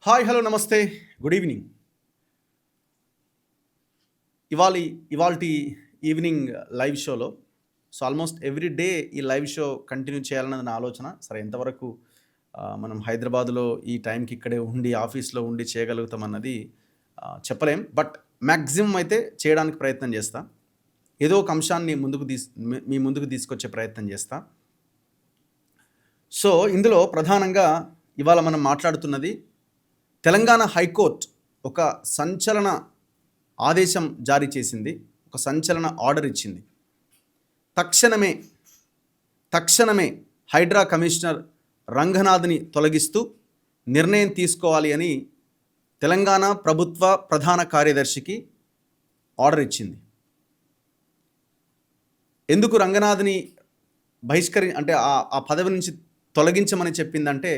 Hi hello నమస్తే good evening. ఇవాల్టి evening live షోలో ఆల్మోస్ట్ ఎవ్రీ డే ఈ లైవ్ షో కంటిన్యూ చేయాలన్నది నా ఆలోచన. సరే, ఎంతవరకు మనం హైదరాబాద్లో ఈ టైంకి ఇక్కడే ఉండి ఆఫీస్లో ఉండి చేయగలుగుతామన్నది చెప్పలేం. బట్ మ్యాక్సిమం అయితే చేయడానికి ప్రయత్నం చేస్తా. ఏదో ఒక అంశాన్ని మీ ముందుకు తీసుకొచ్చే ప్రయత్నం చేస్తా. సో ఇందులో ప్రధానంగా ఇవాళ మనం మాట్లాడుతున్నది తెలంగాణ హైకోర్టు ఒక సంచలన ఆదేశం జారీ చేసింది, ఒక సంచలన ఆర్డర్ ఇచ్చింది. తక్షణమే హైడ్రా కమిషనర్ రంగనాథ్ని తొలగిస్తూ నిర్ణయం తీసుకోవాలి అని తెలంగాణ ప్రభుత్వ ప్రధాన కార్యదర్శికి ఆర్డర్ ఇచ్చింది. ఎందుకు రంగనాథ్ని అంటే ఆ పదవి నుంచి తొలగించమని చెప్పిందంటే,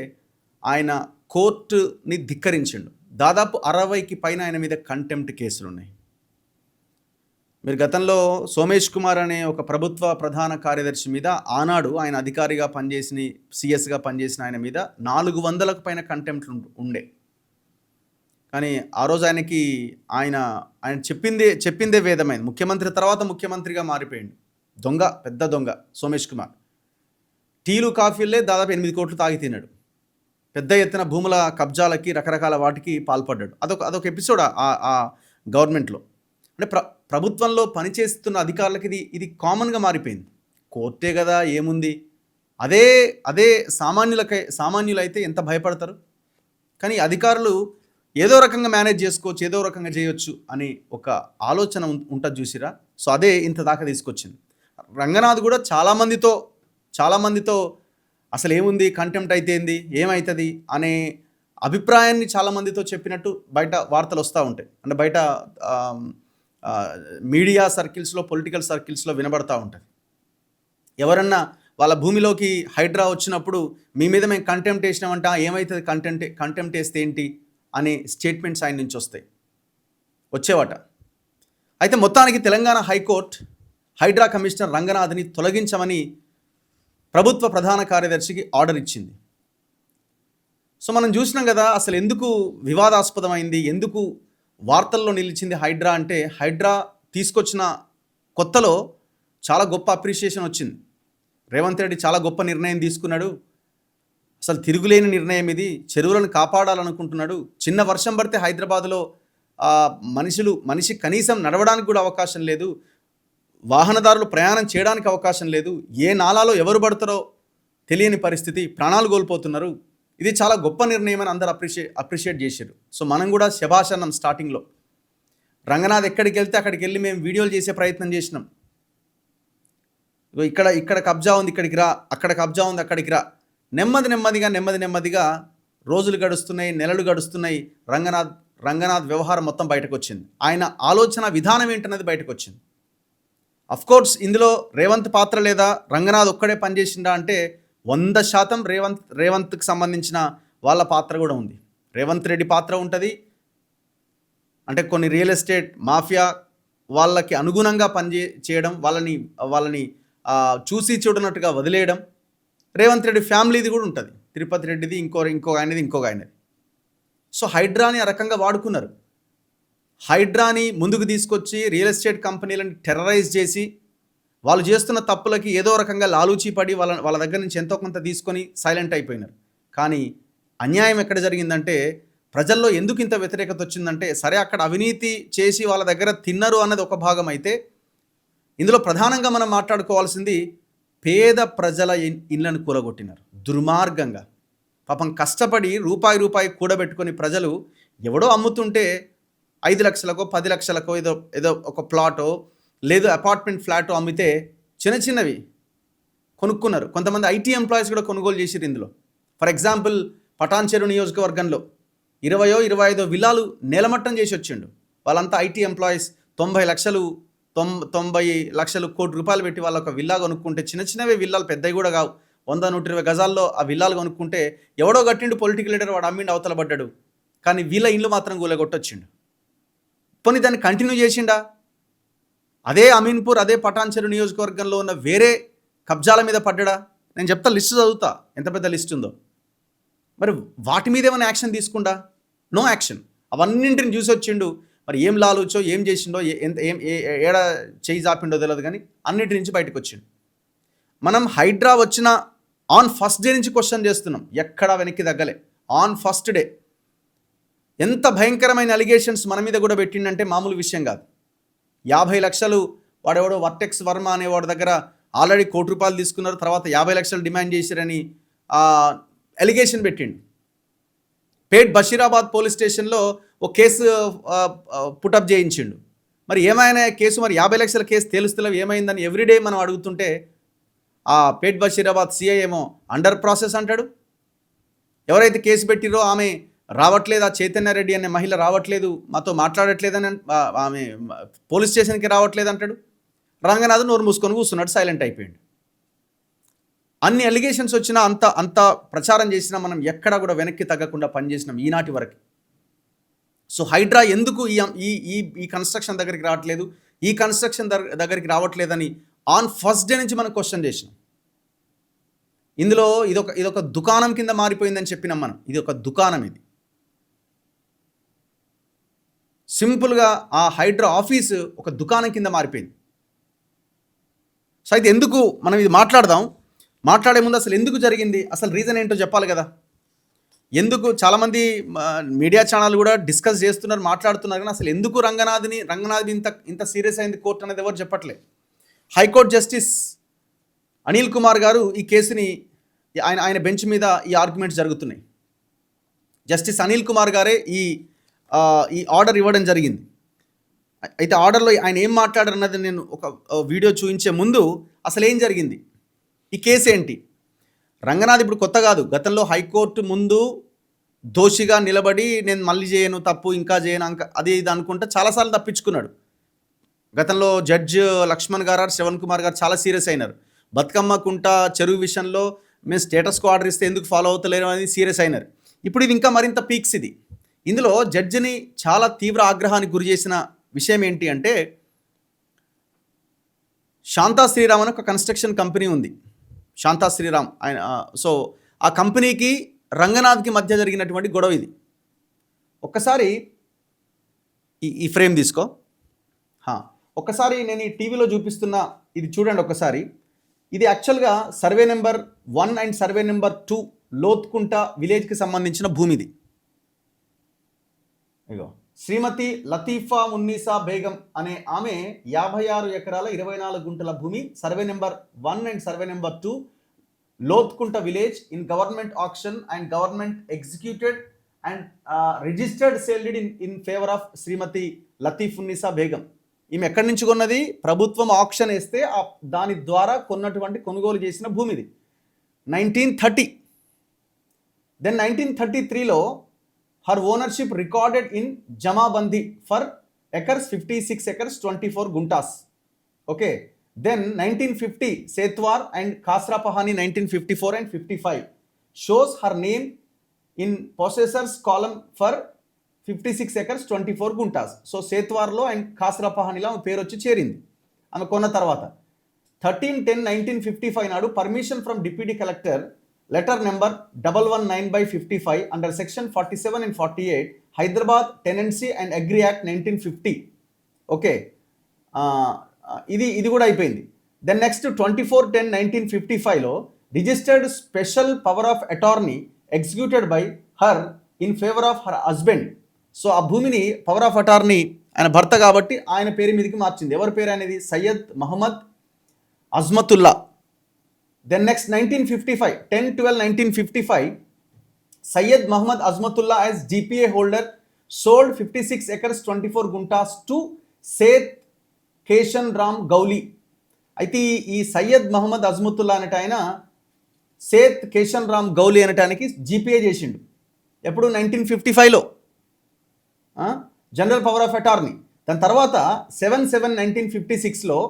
ఆయన కోర్టుని ధిక్కరించిండు. దాదాపు 60కి పైన ఆయన మీద కంటెంప్ట్ కేసులు ఉన్నాయి. మీరు గతంలో సోమేష్ కుమార్ అనే ఒక ప్రభుత్వ ప్రధాన కార్యదర్శి మీద ఆనాడు ఆయన అధికారిగా పనిచేసిన సిఎస్గా పనిచేసిన ఆయన మీద 400కు పైన కంటెంప్ట్ ఉండే. కానీ ఆ రోజు ఆయన చెప్పిందే వేదమైంది. ముఖ్యమంత్రి తర్వాత ముఖ్యమంత్రిగా మారిపోయింది. పెద్ద దొంగ సోమేష్ కుమార్. టీలు కాఫీలే దాదాపు 8 కోట్లు తాగి తిన్నాడు. పెద్ద ఎత్తున భూముల కబ్జాలకి రకరకాల వాటికి పాల్పడ్డాడు. అదొక ఎపిసోడ్ ఆ గవర్నమెంట్లో. అంటే ప్రభుత్వంలో పనిచేస్తున్న అధికారులకి ఇది కామన్గా మారిపోయింది. కోర్టే కదా, ఏముంది, అదే సామాన్యులైతే ఎంత భయపడతారు. కానీ అధికారులు ఏదో రకంగా మేనేజ్ చేసుకోవచ్చు, ఏదో రకంగా చేయొచ్చు అని ఒక ఆలోచన ఉంటుంది చూసిరా. సో అదే ఇంత దాకా తీసుకొచ్చింది. రంగనాథ్ కూడా చాలామందితో అసలు ఏముంది, కంటెంప్ట్ అయితే ఏంది, ఏమవుతుంది అనే అభిప్రాయాన్ని చాలామందితో చెప్పినట్టు బయట వార్తలు వస్తూ ఉంటాయి. అంటే బయట మీడియా సర్కిల్స్లో, పొలిటికల్ సర్కిల్స్లో వినబడతా ఉంటుంది. ఎవరన్నా వాళ్ళ భూమిలోకి హైడ్రా వచ్చినప్పుడు మీ మీద మేము కంటెంప్ట్ వేసినామంట, ఏమవుతుంది కంటెంప్ట్ వేస్తే ఏంటి అనే స్టేట్మెంట్స్ ఆయన నుంచి వచ్చేవాట. అయితే మొత్తానికి తెలంగాణ హైకోర్టు హైడ్రా కమిషనర్ రంగనాథ్ని తొలగించమని ప్రభుత్వ ప్రధాన కార్యదర్శికి ఆర్డర్ ఇచ్చింది. సో మనం చూసినాం కదా, అసలు ఎందుకు వివాదాస్పదమైంది, ఎందుకు వార్తల్లో నిలిచింది హైడ్రా అంటే, హైడ్రా తీసుకొచ్చిన కొత్తలో చాలా గొప్ప అప్రిషియేషన్ వచ్చింది. రేవంత్ రెడ్డి చాలా గొప్ప నిర్ణయం తీసుకున్నాడు, అసలు తిరుగులేని నిర్ణయం ఇది, చెరువులను కాపాడాలనుకుంటున్నాడు. చిన్న వర్షం పడితే హైదరాబాద్లో మనిషి కనీసం నడవడానికి కూడా అవకాశం లేదు, వాహనదారులు ప్రయాణం చేయడానికి అవకాశం లేదు, ఏ నాలాలో ఎవరు పడతారో తెలియని పరిస్థితి, ప్రాణాలు కోల్పోతున్నారు. ఇది చాలా గొప్ప నిర్ణయం అని అందరూ అప్రిషియేట్ చేశారు. సో మనం కూడా శభాష్ అన్నాం. స్టార్టింగ్లో రంగనాథ్ ఎక్కడికి వెళ్తే అక్కడికి వెళ్ళి మేము వీడియోలు చేసే ప్రయత్నం చేసినాం. ఇక్కడ కబ్జా ఉంది, ఇక్కడికి రా, అక్కడ కబ్జా ఉంది, అక్కడికి రా. నెమ్మదిగా రోజులు గడుస్తున్నాయి, నెలలు గడుస్తున్నాయి. రంగనాథ్ వ్యవహారం మొత్తం బయటకు వచ్చింది. ఆయన ఆలోచన విధానం ఏంటన్నది బయటకు వచ్చింది. అఫ్కోర్స్ ఇందులో రేవంత్ పాత్ర లేదా, రంగనాథ్ ఒక్కడే పనిచేసిందా అంటే 100% రేవంత్కి సంబంధించిన వాళ్ళ పాత్ర కూడా ఉంది. రేవంత్ రెడ్డి పాత్ర ఉంటుంది. అంటే కొన్ని రియల్ ఎస్టేట్ మాఫియా వాళ్ళకి అనుగుణంగా చేయడం, వాళ్ళని చూసి చూడనట్టుగా వదిలేయడం. రేవంత్ రెడ్డి ఫ్యామిలీది కూడా ఉంటుంది. తిరుపతి రెడ్డిది, ఇంకొక ఆయనది. సో హైడ్రాని ఆ రకంగా వాడుకున్నారు. హైడ్రాని ముందుకు తీసుకొచ్చి రియల్ ఎస్టేట్ కంపెనీలను టెర్రరైజ్ చేసి, వాళ్ళు చేస్తున్న తప్పులకి ఏదో రకంగా లాలూచీ పడి వాళ్ళ దగ్గర నుంచి ఎంతో కొంత తీసుకొని సైలెంట్ అయిపోయినారు. కానీ అన్యాయం ఎక్కడ జరిగిందంటే, ప్రజల్లో ఎందుకు ఇంత వ్యతిరేకత వచ్చిందంటే, సరే అక్కడ అవినీతి చేసి వాళ్ళ దగ్గర తిన్నారు అన్నది ఒక భాగం అయితే, ఇందులో ప్రధానంగా మనం మాట్లాడుకోవాల్సింది పేద ప్రజల ఇళ్లను కూలగొట్టినారు దుర్మార్గంగా. పాపం కష్టపడి రూపాయి కూడబెట్టుకొని ప్రజలు ఎవడో అమ్ముతుంటే 5 లక్షలకో 10 లక్షలకో ఏదో ఒక ప్లాటో లేదు అపార్ట్మెంట్ ఫ్లాటో అమ్మితే చిన్నవి కొనుక్కున్నారు. కొంతమంది ఐటీ ఎంప్లాయీస్ కూడా కొనుగోలు చేసిరు ఇందులో. ఫర్ ఎగ్జాంపుల్ పటాన్ చెరు నియోజకవర్గంలో 20-25 విల్లాలు నేలమట్టం చేసి వచ్చిండు. వాళ్ళంతా ఐటీ ఎంప్లాయీస్. 90 లక్షలు కోటి రూపాయలు పెట్టి వాళ్ళ ఒక విల్లా కొనుక్కుంటే, చిన్నవే విల్లాలు, పెద్దవి కూడా కావు, 100-120 గజాల్లో ఆ విల్లాలు కొనుక్కుంటే ఎవడో కట్టిండు పొలిటికల్ లీడర్, వాడు అమ్మిండు, అవతల పడ్డాడు. కానీ వీళ్ళ ఇండ్లు మాత్రం కూలగొట్టొచ్చిండు. పోనీ దాన్ని కంటిన్యూ చేసిండా? అదే అమీన్పూర్, అదే పటాన్ చెరు నియోజకవర్గంలో ఉన్న వేరే కబ్జాల మీద పడ్డా? నేను చెప్తా, లిస్టు చదువుతా ఎంత పెద్ద లిస్ట్ ఉందో. మరి వాటి మీద ఏమైనా యాక్షన్ తీసుకుండా? No action. అవన్నింటిని చూసి వచ్చిండు. మరి ఏం లాలుచో ఏం చేసిండో ఏడ చేయి జాపిండో తెలియదు, కానీ అన్నిటి నుంచి బయటకు వచ్చిండు. మనం హైడ్రా వచ్చిన ఆన్ ఫస్ట్ డే నుంచి క్వశ్చన్ చేస్తున్నాం, ఎక్కడా వెనక్కి తగ్గలే. ఆన్ ఫస్ట్ డే ఎంత భయంకరమైన అలిగేషన్స్ మన మీద కూడా పెట్టిండంటే మామూలు విషయం కాదు. 50 లక్షలు వాడెవడో వర్టెక్స్ వర్మ అనేవాడి దగ్గర ఆల్రెడీ ₹1,00,00,000 తీసుకున్నారు, తర్వాత 50 లక్షలు డిమాండ్ చేశారని అలిగేషన్ పెట్టిండు. పేట్ బషీరాబాద్ పోలీస్ స్టేషన్లో ఒక కేసు పుటప్ చేయించిండు. మరి ఏమైనా కేసు, మరి 50 లక్షల కేసు తేలుస్తలేవు ఏమైందని ఎవ్రీడే మనం అడుగుతుంటే ఆ పేట్ బషీరాబాద్ సిఐ ఏమో అండర్ ప్రాసెస్ అంటాడు. ఎవరైతే కేసు పెట్టిరో ఆమె రావట్లేదు, ఆ చైతన్యారెడ్డి అనే మహిళ రావట్లేదు, మాతో మాట్లాడట్లేదని ఆమె పోలీస్ స్టేషన్కి రావట్లేదు అంటాడు. రంగనాథ్ నోరు మూసుకొని కూర్చున్నాడు, సైలెంట్ అయిపోయాడు. అన్ని అలిగేషన్స్ వచ్చినా అంత ప్రచారం చేసినా మనం ఎక్కడా కూడా వెనక్కి తగ్గకుండా పనిచేసినాం ఈనాటి వరకు. సో హైడ్రా ఎందుకు ఈ కన్స్ట్రక్షన్ దగ్గరికి రావట్లేదు, ఈ కన్స్ట్రక్షన్ దగ్గరికి రావట్లేదని ఆన్ ఫస్ట్ డే నుంచి మనం క్వశ్చన్ చేసినాం. ఇందులో ఇదొక దుకాణం కింద మారిపోయిందని చెప్పినాం మనం. ఇది ఒక దుకాణం, ఇది సింపుల్గా ఆ హైడ్రా ఆఫీసు ఒక దుకాణం కింద మారిపోయింది. సో అయితే ఎందుకు మనం ఇది మాట్లాడే ముందు అసలు ఎందుకు జరిగింది, అసలు రీజన్ ఏంటో చెప్పాలి కదా. ఎందుకు చాలామంది మీడియా ఛానల్ కూడా డిస్కస్ చేస్తున్నారు, మాట్లాడుతున్నారు, కానీ అసలు ఎందుకు రంగనాథ్ ఇంత సీరియస్ అయింది కోర్టు అనేది ఎవరు చెప్పట్లేదు. హైకోర్టు జస్టిస్ అనిల్ కుమార్ గారు ఈ కేసుని ఆయన బెంచ్ మీద ఈ ఆర్గ్యుమెంట్స్ జరుగుతున్నాయి. జస్టిస్ అనిల్ కుమార్ గారే ఈ ఆర్డర్ ఇవ్వడం జరిగింది. అయితే ఆర్డర్లో ఆయన ఏం మాట్లాడారన్నది నేను ఒక వీడియో చూపించే ముందు అసలు ఏం జరిగింది, ఈ కేసు ఏంటి. రంగనాథ్ ఇప్పుడు కొత్త కాదు, గతంలో హైకోర్టు ముందు దోషిగా నిలబడి నేను మళ్ళీ చేయను తప్పు, ఇంకా చేయను అది ఇది అనుకుంటా చాలాసార్లు తప్పించుకున్నాడు. గతంలో జడ్జ్ లక్ష్మణ్ గారు, శ్రవణ్ కుమార్ గారు చాలా సీరియస్ అయినారు. బతుకమ్మ కుంట చెరువు విషయంలో మేము స్టేటస్కు ఆర్డర్ ఇస్తే ఎందుకు ఫాలో అవుతలేరు అని సీరియస్ అయినారు. ఇప్పుడు ఇది ఇంకా మరింత పీక్స్. ఇందులో జడ్జిని చాలా తీవ్ర ఆగ్రహానికి గురి చేసిన విషయం ఏంటి అంటే, శాంతా శ్రీరామ్ అని ఒక కన్స్ట్రక్షన్ కంపెనీ ఉంది. శాంతా శ్రీరామ్ ఆయన, సో ఆ కంపెనీకి రంగనాథ్కి మధ్య జరిగినటువంటి గొడవ ఇది. ఒక్కసారి ఈ ఫ్రేమ్ తీసుకో. ఒక్కసారి నేను ఈ టీవీలో చూపిస్తున్న ఇది చూడండి ఒక్కసారి. ఇది యాక్చువల్గా survey number 1 and survey number 2 లోత్కుంట విలేజ్కి సంబంధించిన భూమి ఇది. ఇగో శ్రీమతి లతీఫా మున్నీసా బేగం అనే ఆమె 56 ఎకరాల 24 గుంటల భూమి survey number 1 and survey number 2 Lothkunta village in government auction and government executed and registered sale deed in favour of Shrimati Latif Unnisa Begum. ఈమె ఎక్కడి నుంచి కొన్నది, ప్రభుత్వం ఆక్షన్ వేస్తే దాని ద్వారా కొన్నటువంటి కొనుగోలు చేసిన భూమి ఇది 1930. దెన్ 1933లో her ownership recorded in Jamabandi for acres 56 acres 24 guntas. Okay. Then 1950 Setwar and Kasra Pahani 1954 and 55 shows her name in possessors column for 56 acres 24 guntas. So Setwar lo and Kasra Pahani lo పేరు వచ్చి చేరింది ఆమె కొన్న తర్వాత. 13/10/1955 నాడు permission from deputy collector letter number 119/55 under section 47 and 48 Hyderabad Tenancy and Agri Act 1950. Okay, ఇది కూడా అయిపోయింది. దెన్ నెక్స్ట్ 24/10/1955లో registered special power of attorney executed by her in favour of her husband. So ఆ భూమిని power of attorney ఆయన భర్త కాబట్టి ఆయన పేరు మీదకి మార్చింది. ఎవరి పేరు అనేది, Syed Mohammed Azmatullah. Then next 1955, 10/12/1955, Syed Muhammad Azmatullah as GPA holder sold 56 acres 24 guntas to Seth Keshan Ram Gauli. అయితే ఈ సయ్యద్ మహమ్మద్ అజ్మతుల్లా అనేట ఆయన సేత్ కేషన్ రామ్ గౌలి అనటానికి జీపీఏ చేసిండు. ఎప్పుడు 1955లో జనరల్ పవర్ ఆఫ్ అటార్నీ. దాని తర్వాత 7/7/1956లో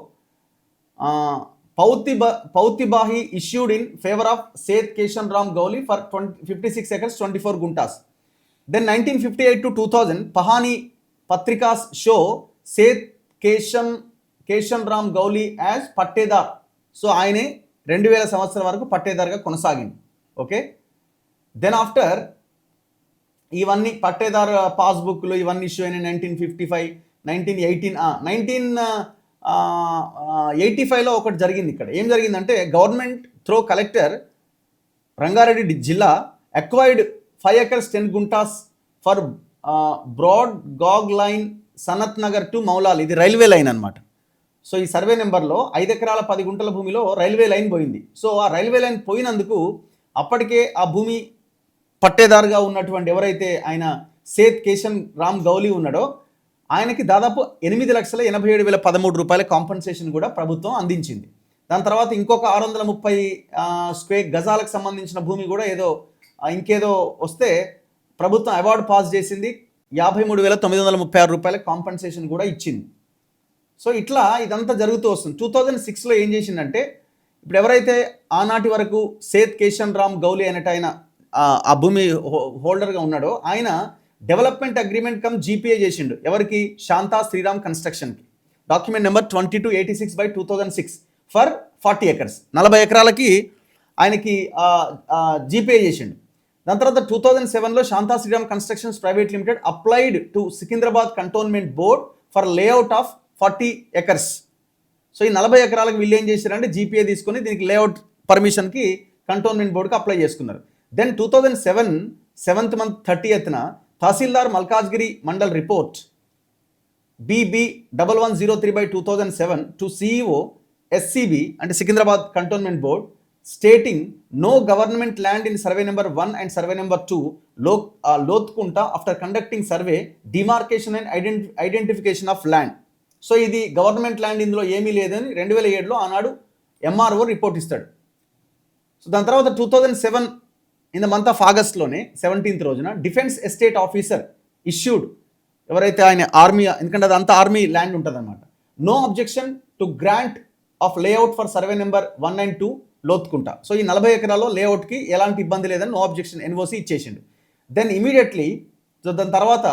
Pautibahi issued in favor of Seth Keshan Ram Gauli for 56 acres 24 guntas. Then 1958 to 2000 Pahani Patrikas show Seth Keshan Ram Gauli as Pattedar. So ఆయనే 2000 సంవత్సరం వరకు పట్టేదారుగా కొనసాగింది. ఓకే, దెన్ ఆఫ్టర్ ఇవన్నీ పట్టేదారు పాస్బుక్లు ఇవన్నీ issue అయినాయి 1955, 1985లో ఒకటి జరిగింది. ఇక్కడ ఏం జరిగిందంటే గవర్నమెంట్ త్రో కలెక్టర్ రంగారెడ్డి జిల్లా acquired 5 acres 10 guntas for broad gauge line Sanath Nagar to Moulali. ఇది రైల్వే లైన్ అనమాట. సో ఈ సర్వే నెంబర్లో 5 ఎకరాల 10 గుంటల భూమిలో రైల్వే లైన్ పోయింది. సో ఆ రైల్వే లైన్ పోయినందుకు అప్పటికే ఆ భూమి పట్టేదారుగా ఉన్నటువంటి ఎవరైతే ఆయన సేత్ కేశన్ రామ్ గౌలీ ఉన్నాడో ఆయనకి దాదాపు 8,87,013 రూపాయల కాంపన్సేషన్ కూడా ప్రభుత్వం అందించింది. దాని తర్వాత ఇంకొక 630 స్క్వేర్ గజాలకు సంబంధించిన భూమి కూడా ఏదో ఇంకేదో వస్తే ప్రభుత్వం అవార్డు పాస్ చేసింది. 53,936 రూపాయల కాంపన్సేషన్ కూడా ఇచ్చింది. సో ఇట్లా ఇదంతా జరుగుతూ వస్తుంది. 2006లో ఏం చేసిందంటే ఇప్పుడు ఎవరైతే ఆనాటి వరకు సేత్ కేశన్ రామ్ గౌలీ అనేట ఆయన ఆ భూమి హోల్డర్గా ఉన్నాడో ఆయన డెవలప్మెంట్ అగ్రిమెంట్ కమ్ జీపీఏ చేసిండు. ఎవరికి? శాంతా శ్రీరామ్ కన్స్ట్రక్షన్కి. డాక్యుమెంట్ నెంబర్ 2286/2006 ఫర్ 40 acres 40 ఎకరాలకి ఆయనకి జీపీఏ చేసిండు. దాని తర్వాత 2007లో Shanta Sriram constructions private limited applied to Secunderabad cantonment board for layout of 40 acres. So ఈ 40 ఎకరాలకు వీళ్ళు ఏం చేశారంటే జీపీఏ తీసుకొని దీనికి లేఅవుట్ పర్మిషన్కి కంటోన్మెంట్ బోర్డుకి అప్లై చేసుకున్నారు. Then 2007 7th month 30th tahsildar Malkajgiri mandal report BB1103/2007 to CEO SCB అంటే Secunderabad cantonment board stating no government land in survey number 1 and survey number 2 Lothkunta after conducting survey demarcation and identification of land. So ఇది government land, ఇందులో ఏమీ లేదని 2007లో ఆనాడు MRO report ఇస్తాడు. So దాని తర్వాత 2007 in the month of ఆగస్ట్లోనే 17th రోజున డిఫెన్స్ ఎస్టేట్ ఆఫీసర్ ఇష్యూడ్, ఎవరైతే ఆయన ఆర్మీ, ఎందుకంటే అదంతా ఆర్మీ ల్యాండ్ ఉంటుంది అనమాట, no objection to grant of layout for survey number 1 and 2 Lothkunta. So ఈ 40 ఎకరాల్లో లేఅవుట్కి ఎలాంటి ఇబ్బంది లేదని నో అబ్జెక్షన్ NOC ఇచ్చేసిండు. దెన్ ఇమీడియట్లీ సో దాని తర్వాత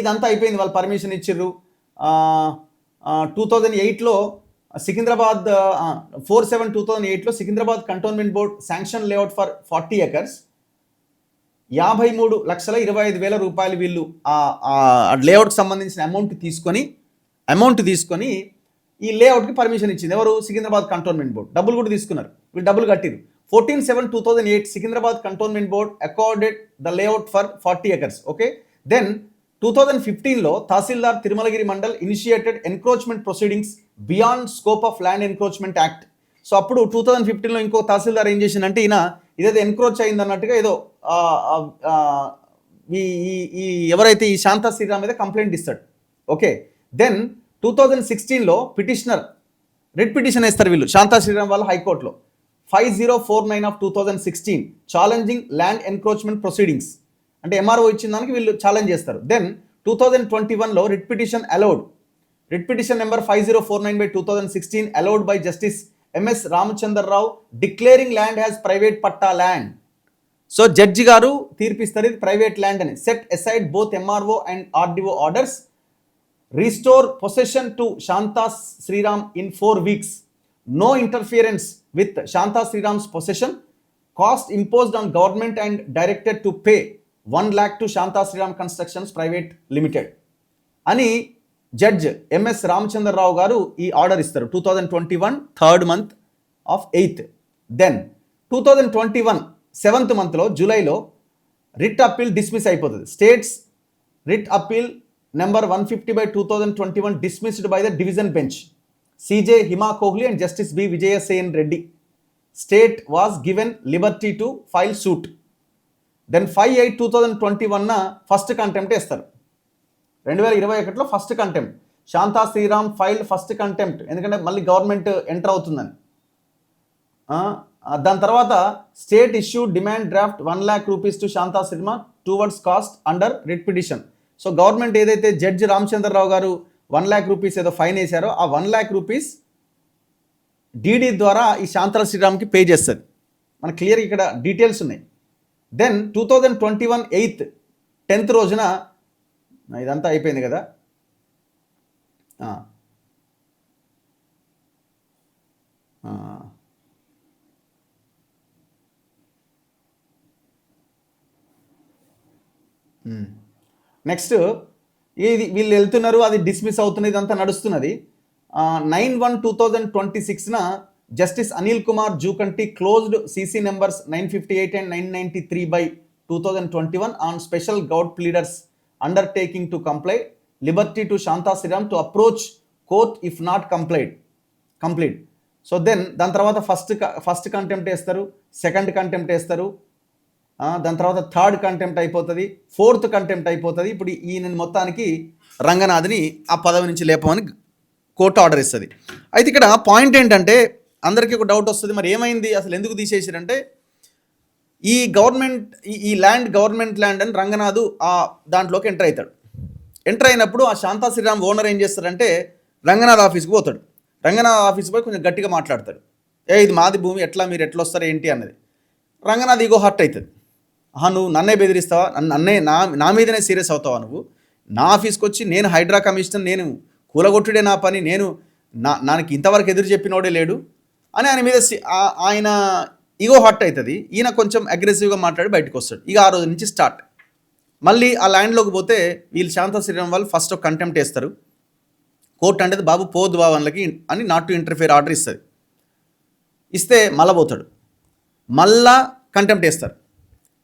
ఇదంతా అయిపోయింది, వాళ్ళు పర్మిషన్ ఇచ్చిర్రు. 2008లో సికింద్రాబాద్ 4/7/2008లో Secunderabad cantonment board sanction layout for 40 acres 53,25,000 రూపాయలు వీళ్ళు లేఅవుట్కి సంబంధించిన అమౌంట్ తీసుకొని ఈ లేఅవుట్కి పర్మిషన్ ఇచ్చింది. ఎవరు? Secunderabad cantonment board. డబ్బులు కూడా తీసుకున్నారు, వీళ్ళు డబ్బులు కట్టిరు. 14/7/2008 Secunderabad cantonment board accorded the layout for 40 acres. Okay. Then 2015లో tahsildar Tirumalagiri mandal initiated encroachment proceedings beyond scope of land encroachment act. So అప్పుడు 2015లో ఇంకో తహసీల్దార్ ఏం చేసిందంటే ఈయన ఇదేదో ఎన్క్రోచ్ అయింది అన్నట్టుగా ఏదో ఈ ఎవరైతే ఈ శాంతా శ్రీరామ్ మీద కంప్లైంట్ ఇస్తాడు. ఓకే. దెన్ 2016లో పిటిషనర్ రిట్ పిటిషన్ వేస్తారు వీళ్ళు, శాంతా శ్రీరామ్ వాళ్ళు హైకోర్టులో 5049/2016 ఛాలెంజింగ్ ల్యాండ్ ఎన్క్రోచ్మెంట్ ప్రొసీడింగ్స్ అంటే MRO ఇచ్చిన దానికి వీళ్ళు ఛాలెంజ్ చేస్తారు. దెన్ 2021లో writ petition allowed, writ petition number 5049/2016 allowed by justice MS Ramachandrarao declaring land has private patta land. So judge గారు తీర్పిస్తారు ఇది ప్రైవేట్ ల్యాండ్ అని. Set aside both MRO and RDO orders, restore possession to Shanta Sriram in 4 weeks, no interference with Shanta Sriram's possession, cost imposed on government and directed to pay 1 lakh to Shanta Sriram constructions private limited అని judge MS Ramachandra Rao garu ఈ order ఇస్తారు 2021 3rd month of 8th. Then 2021 7th month జూలైలో writ appeal dismiss అయిపోతుంది. States writ appeal number 150/2021 dismissed by the division bench CJ Hima Kohli and justice B Vijaysen Reddy. State was given liberty to file suit. Then 5/8/2021 first contempt వేస్తారు. 2021లో first contempt, Shanta Sriram file first contempt, ఎందుకంటే మళ్ళీ government enter అవుతుందని. దాని తర్వాత state issue demand draft 1 lakh rupees to Shanta Sriram towards cost under writ petition. So government ఏదైతే judge Ramachandrarao గారు 1 lakh rupees ఏదో ఫైన్ వేశారో ఆ 1 lakh rupees DD ద్వారా ఈ శాంతా శ్రీరామ్కి పే చేస్తుంది. మనకు క్లియర్ ఇక్కడ డీటెయిల్స్ ఉన్నాయి. దెన్ 2021 8th 10th రోజున ఇదంతా అయిపోయింది కదా. నెక్స్ట్ ఇది వీళ్ళు వెళ్తున్నారు, అది డిస్మిస్ అవుతున్నది, ఇదంతా నడుస్తున్నది. 9/1/2026న justice Anil Kumar Jukanti closed CC numbers 958 and 993/2021 on special government pleaders undertaking to comply liberty to Shanta Sriram to approach court if not complete. So దాని తర్వాత ఫస్ట్ కంటెంప్ట్ వేస్తారు, సెకండ్ కంటెంప్ట్ వేస్తారు, దాని తర్వాత థర్డ్ కంటెంప్ట్ అయిపోతుంది, ఫోర్త్ కంటెంప్ట్ అయిపోతుంది. ఇప్పుడు ఈయన మొత్తానికి రంగనాథ్ని ఆ పదవి నుంచి లేపమని కోర్టు ఆర్డర్ ఇస్తుంది. అయితే ఇక్కడ పాయింట్ ఏంటంటే అందరికీ ఒక డౌట్ వస్తుంది, మరి ఏమైంది అసలు, ఎందుకు తీసేసారంటే ఈ గవర్నమెంట్ ల్యాండ్ అని రంగనాథ్ ఆ దాంట్లోకి ఎంటర్ అవుతాడు. ఎంటర్ అయినప్పుడు ఆ శాంతా శ్రీరామ్ ఓనర్ ఏం చేస్తాడంటే రంగనాథ్ ఆఫీస్కి పోతాడు. రంగనాథ్ ఆఫీస్కి పోయి కొంచెం గట్టిగా మాట్లాడతాడు, ఇది మాది భూమి, మీరు ఎట్లా వస్తారు ఏంటి అన్నది. రంగనాథ్ ఈగో హర్ట్ అవుతుంది. నువ్వు నన్నే బెదిరిస్తావా, నా మీదనే సీరియస్ అవుతావా, నువ్వు నా ఆఫీస్కి వచ్చి, నేను హైడ్రా కమిషనర్, నేను కూలగొట్టుడే నా పని, నేను నాకు ఇంతవరకు ఎదురు చెప్పినోడే లేడు అని ఆయన మీద ఆయన ఈగో హర్ట్ అవుతుంది. ఈయన కొంచెం అగ్రెసివ్గా మాట్లాడి బయటకు వస్తాడు. ఇక ఆ రోజు నుంచి స్టార్ట్. మళ్ళీ ఆ ల్యాండ్లోకి పోతే వీళ్ళు శాంతా శ్రీరామ్ వాళ్ళు ఫస్ట్ ఒక కంటెంప్ట్ వేస్తారు. కోర్టు అంటే బాబు పోద్దు బాబు వాళ్ళకి అని నాట్ టు ఇంటర్ఫియర్ ఆర్డర్ ఇస్తుంది. ఇస్తే మళ్ళా పోతాడు, మళ్ళా కంటెంప్ట్ వేస్తారు.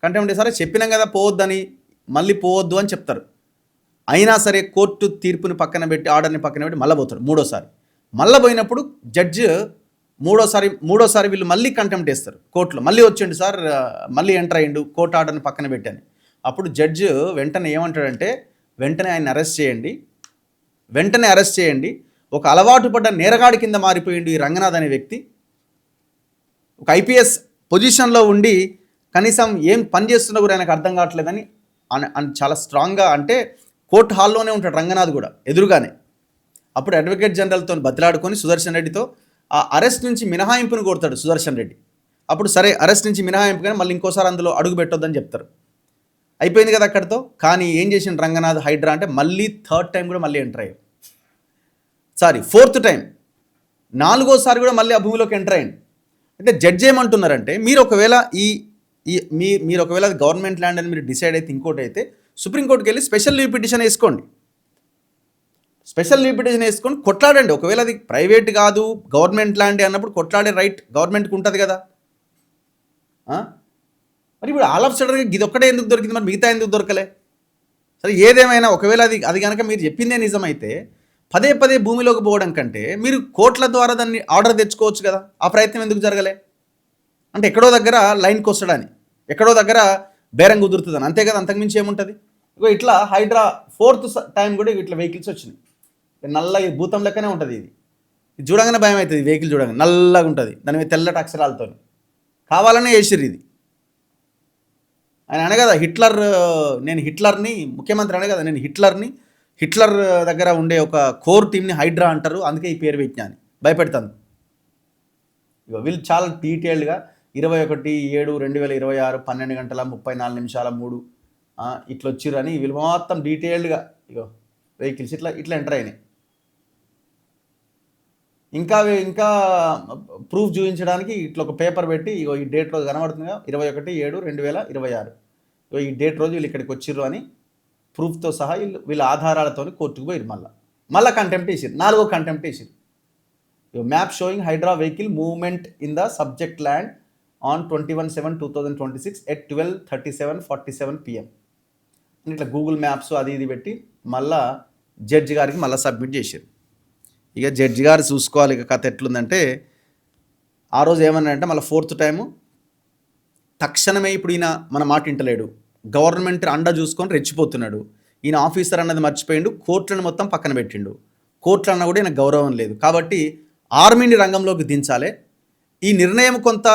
కంటెంప్ట్ వేస్తారా, చెప్పినాం కదా పోవద్దని, మళ్ళీ పోవద్దు అని చెప్తారు. అయినా సరే కోర్టు తీర్పుని పక్కన పెట్టి, ఆర్డర్ని పక్కన పెట్టి మళ్ళీ పోతాడు. మళ్ళీ పోయినప్పుడు జడ్జి మూడోసారి వీళ్ళు మళ్ళీ కంటెంప్ట్ వేస్తారు కోర్టులో. మళ్ళీ వచ్చిండు సార్, మళ్ళీ ఎంటర్ అయ్యిండు, కోర్టు ఆర్డర్ని పక్కన పెట్టాను. అప్పుడు జడ్జి వెంటనే ఏమంటాడంటే వెంటనే ఆయన అరెస్ట్ చేయండి. ఒక అలవాటు పడ్డ నేరగాడి కింద మారిపోయిండు ఈ రంగనాథ్ అనే వ్యక్తి. ఒక ఐపీఎస్ పొజిషన్లో ఉండి కనీసం ఏం పని చేస్తున్నా కూడా ఆయనకు అర్థం కావట్లేదని చాలా స్ట్రాంగ్గా, అంటే కోర్టు హాల్లోనే ఉంటాడు రంగనాథ్ కూడా ఎదురుగానే. అప్పుడు అడ్వకేట్ జనరల్తో బతిలాడుకొని సుదర్శన్ రెడ్డితో ఆ అరెస్ట్ నుంచి మినహాయింపును కోరుతాడు సుదర్శన్ రెడ్డి. అప్పుడు సరే అరెస్ట్ నుంచి మినహాయింపు, కానీ మళ్ళీ ఇంకోసారి అందులో అడుగు పెట్టొద్దని చెప్తారు. అయిపోయింది కదా అక్కడితో. కానీ ఏం చేసిన రంగనాథ్ హైడ్రా అంటే మళ్ళీ థర్డ్ టైం కూడా మళ్ళీ ఎంటర్ అయ్యాడు. ఫోర్త్ టైం, నాలుగోసారి కూడా మళ్ళీ ఆ భూమిలోకి ఎంటర్ అయ్యండి. అంటే జడ్జి ఏమంటున్నారంటే మీరు ఒకవేళ మీరు ఒకవేళ గవర్నమెంట్ ల్యాండ్ అని మీరు డిసైడ్ అయితే, ఇంకోటి అయితే సుప్రీంకోర్టుకి వెళ్ళి స్పెషల్ లీవ్ పిటిషన్ వేసుకోండి, కొట్లాడండి. ఒకవేళ అది ప్రైవేట్ కాదు గవర్నమెంట్ ల్యాండ్ అన్నప్పుడు కొట్లాడే రైట్ గవర్నమెంట్కి ఉంటుంది కదా. మరి ఇప్పుడు ఆల్ ఆఫ్ సడన్గా ఇది ఒక్కటే ఎందుకు దొరికింది, మరి మిగతా ఎందుకు దొరకలే? సరే ఏదేమైనా ఒకవేళ అది కనుక మీరు చెప్పిందే నిజమైతే పదే భూమిలోకి పోవడం కంటే మీరు కోర్టుల ద్వారా దాన్ని ఆర్డర్ తెచ్చుకోవచ్చు కదా. ఆ ప్రయత్నం ఎందుకు జరగలే? అంటే ఎక్కడో దగ్గర లైన్కి వస్తాడని, ఎక్కడో దగ్గర బేరం కుదురుతుందని, అంతే కదా, అంతకుమించి ఏముంటుంది. ఇట్లా హైడ్రా ఫోర్త్ టైం కూడా ఇట్లా వెహికల్స్ వచ్చినాయి. నల్ల భూతం లెక్కనే ఉంటుంది. ఇది చూడగానే భయం అవుతుంది. వెహికల్ చూడగానే నల్లగా ఉంటుంది, దాని మీద తెల్లటి అక్షరాలతో కావాలనే వేసిర్రు. ఇది ఆయన అనే కదా నేను హిట్లర్ని, ముఖ్యమంత్రి అనే కదా నేను హిట్లర్ దగ్గర ఉండే ఒక కోర్ టీమ్ని హైడ్రా అంటారు, అందుకే ఈ పేరు పెట్టినా అని భయపెడతాను. వీళ్ళు చాలా డీటెయిల్డ్గా 21/7/2026 12:34 ఇట్లా వచ్చిర్రు అని వీళ్ళు మొత్తం డీటెయిల్డ్గా వెహికల్స్ ఇట్లా ఎంటర్ అయినాయి. ఇంకా ప్రూఫ్ చూపించడానికి ఇట్లా ఒక పేపర్ పెట్టి ఈ డేట్ రోజు కనబడుతుందిగా 21/7/2026 ఈ డేట్ రోజు వీళ్ళు ఇక్కడికి వచ్చిర్రు అని ప్రూఫ్తో సహా వీళ్ళ ఆధారాలతో కోర్టుకు పోయారు. మళ్ళీ కంటెంప్ట్ వేసారు, 4వ కంటెంప్ట్ వేసారు. Map showing HYDRAA vehicle movement in the subject land on 21/7/2026 at 12:37:47 PM అని ఇట్లా గూగుల్ మ్యాప్స్ అది ఇది పెట్టి మళ్ళా జడ్జి గారికి మళ్ళీ సబ్మిట్ చేశారు. ఇక జడ్జి గారు చూసుకోవాలి ఇక కథ ఎట్లుందంటే, ఆ రోజు ఏమన్నారంటే మళ్ళీ ఫోర్త్ టైము తక్షణమే ఇప్పుడు ఈయన మన మాట వింటలేడు, గవర్నమెంట్ అండ చూసుకొని రెచ్చిపోతున్నాడు, ఈయన ఆఫీసర్ అన్నది మర్చిపోయిండు, కోర్టులను మొత్తం పక్కన పెట్టిండు, కోర్టులు అన్న కూడా ఈయన గౌరవం లేదు, కాబట్టి ఆర్మీని రంగంలోకి దించాలి. ఈ నిర్ణయం కొంత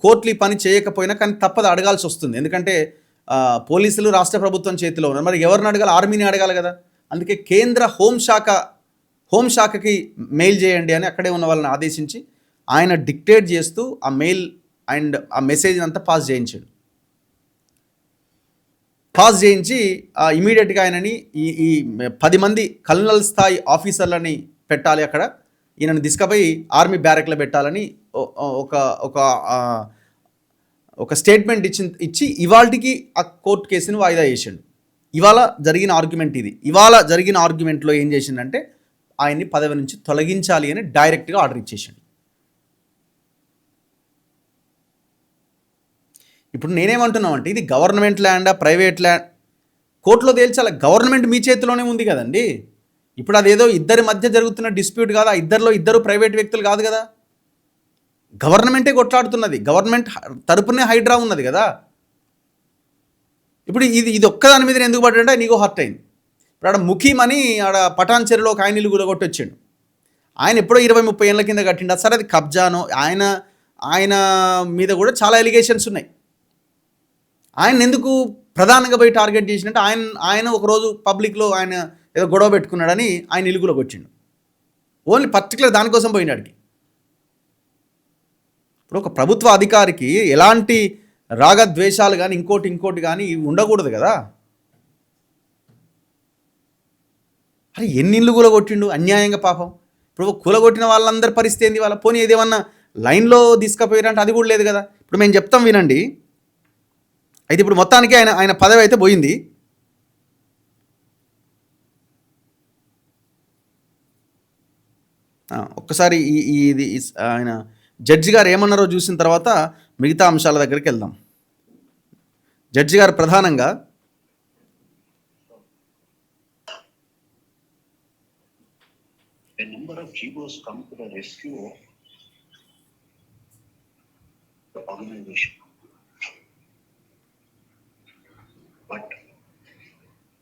కోర్టులు ఈ పని చేయకపోయినా కానీ తప్పదు, అడగాల్సి వస్తుంది. ఎందుకంటే పోలీసులు రాష్ట్ర ప్రభుత్వం చేతిలో ఉన్నారు, మరి ఎవరిని అడగాలి? ఆర్మీని అడగాలి కదా. అందుకే కేంద్ర హోంశాఖకి మెయిల్ చేయండి అని అక్కడే ఉన్న వాళ్ళని ఆదేశించి ఆయన డిక్టేట్ చేస్తూ ఆ మెయిల్ అండ్ ఆ మెసేజ్ అంతా పాస్ చేయించి ఇమీడియట్గా ఆయనని ఈ 10 మంది కల్నల్ స్థాయి ఆఫీసర్లని పెట్టాలి, అక్కడ ఈయనను తీసుకుపోయి ఆర్మీ బ్యారెక్లో పెట్టాలని ఒక ఒక స్టేట్మెంట్ ఇచ్చి ఇవాళకి ఆ కోర్టు కేసుని వాయిదా చేసిండు. ఇవాళ జరిగిన ఆర్గ్యుమెంట్ ఇది. ఇవాళ జరిగిన ఆర్గ్యుమెంట్లో ఏం చేసిండంటే ఆయన్ని పదవి నుంచి తొలగించాలి అని డైరెక్ట్గా ఆర్డర్ ఇచ్చేసిండు. ఇప్పుడు నేనేమంటున్నామంటే ఇది గవర్నమెంట్ ల్యాండా ప్రైవేట్ ల్యాండ్ కోర్టులో తేల్చాలి. గవర్నమెంట్ మీ చేతిలోనే ఉంది కదండి. ఇప్పుడు అదేదో ఇద్దరి మధ్య జరుగుతున్న డిస్ప్యూట్ కాదు. ఇద్దరు ప్రైవేట్ వ్యక్తులు కాదు కదా, గవర్నమెంటే కొట్లాడుతున్నది. గవర్నమెంట్ తరపునే హైడ్రా ఉన్నది కదా. ఇప్పుడు ఇది ఒక్కదాని మీద ఎందుకు పడ్డా నీకో హర్ట్ అయింది. ఇప్పుడు ఆడ ముఖీమని ఆడ పటాన్ చెరువులో ఒక ఆయన ఇల్లు కూడా కొట్టొచ్చాడు. ఆయన ఎప్పుడో 20-30 ఏళ్ళ కింద కట్టిండు. సరే అది కబ్జానో ఆయన మీద కూడా చాలా ఎలిగేషన్స్ ఉన్నాయి. ఆయన ఎందుకు ప్రధానంగా పోయి టార్గెట్ చేసినట్టు ఆయన ఒకరోజు పబ్లిక్లో ఆయన ఏదో గొడవ పెట్టుకున్నాడని ఆయన ఇల్లు కూడా కొట్టిండు. ఓన్లీ పర్టికులర్ దానికోసం పోయినాడికి. ఇప్పుడు ఒక ప్రభుత్వ అధికారికి ఎలాంటి రాగద్వేషాలు కానీ ఇంకోటి కానీ ఉండకూడదు కదా. అరే ఎన్ని ఇల్లు కూలగొట్టిండు అన్యాయంగా పాపం. ఇప్పుడు కూలగొట్టిన వాళ్ళందరి పరిస్థితి ఏంది? వాళ్ళ పోనీ ఏదేమన్నా లైన్లో తీసుకుపోయారంటే అది కూడా లేదు కదా. ఇప్పుడు మేము చెప్తాం వినండి. అయితే ఇప్పుడు మొత్తానికి ఆయన పదవి అయితే పోయింది. ఒక్కసారి ఇది ఆయన జడ్జి గారు ఏమన్నారో చూసిన తర్వాత మిగతా అంశాల దగ్గరికి వెళ్దాం. జడ్జి గారు ప్రధానంగా A number of GBOs come to the rescue of the organization. But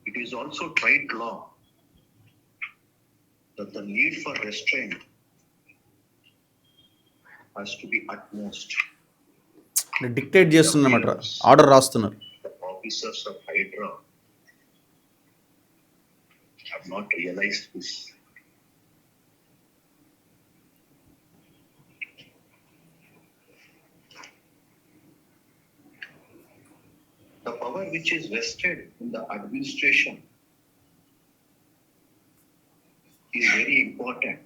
it is also trade law that the need for restraint has to be utmost. Dictate చేస్తున్నమాట, ఆర్డర్ రాస్తున్నారు. The officers of Hydra have not realized this. The power which is vested in the administration is very important.